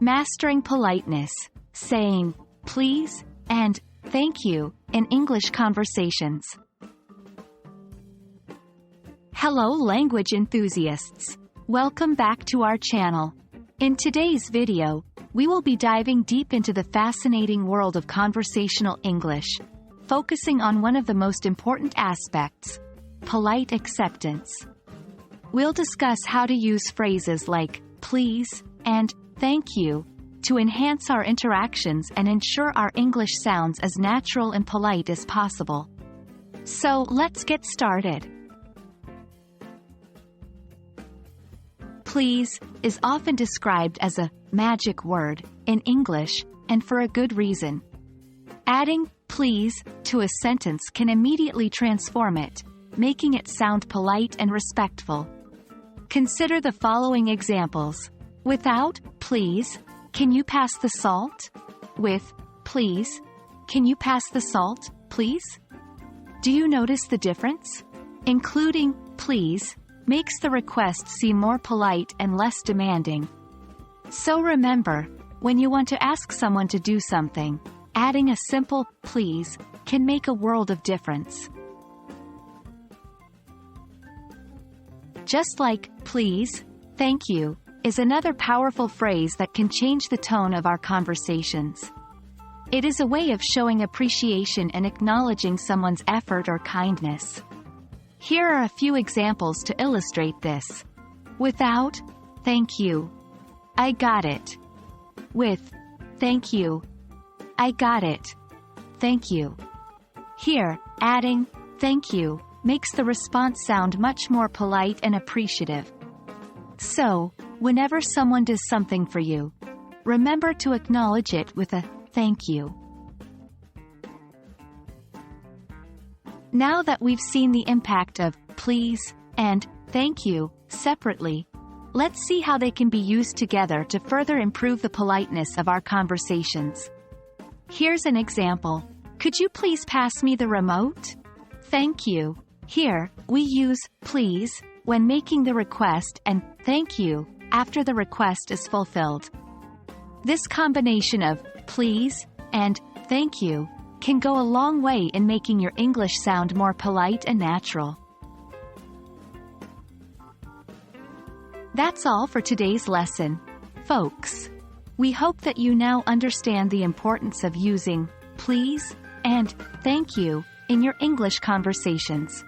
Mastering politeness, saying please and thank you in English conversations. Hello language enthusiasts. Welcome back to our channel. In today's video, we will be diving deep into the fascinating world of conversational English, focusing on one of the most important aspects, polite acceptance. We'll discuss how to use phrases like please and thank you to enhance our interactions and ensure our English sounds as natural and polite as possible. So let's get started. Please is often described as a magic word in English, and for a good reason. Adding please to a sentence can immediately transform it, making it sound polite and respectful. Consider the following examples. Without please, can you pass the salt? With please, can you pass the salt, please? Do you notice the difference? Including please makes the request seem more polite and less demanding. So remember, when you want to ask someone to do something, adding a simple please can make a world of difference. Just like please, thank you is another powerful phrase that can change the tone of our conversations. It is a way of showing appreciation and acknowledging someone's effort or kindness. Here are a few examples to illustrate this. Without, thank you. I got it. With, thank you. I got it. Thank you. Here, adding, thank you, makes the response sound much more polite and appreciative. So, whenever someone does something for you, remember to acknowledge it with a thank you. Now that we've seen the impact of please and thank you separately, let's see how they can be used together to further improve the politeness of our conversations. Here's an example. Could you please pass me the remote? Thank you. Here, we use please when making the request and thank you after the request is fulfilled. This combination of please and thank you can go a long way in making your English sound more polite and natural. That's all for today's lesson, folks. We hope that you now understand the importance of using please and thank you in your English conversations.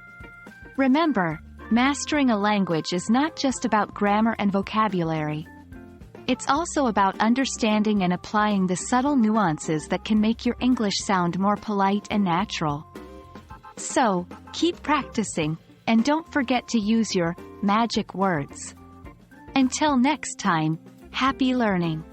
Remember, mastering a language is not just about grammar and vocabulary. It's also about understanding and applying the subtle nuances that can make your English sound more polite and natural. So, keep practicing, and don't forget to use your magic words. Until next time, happy learning!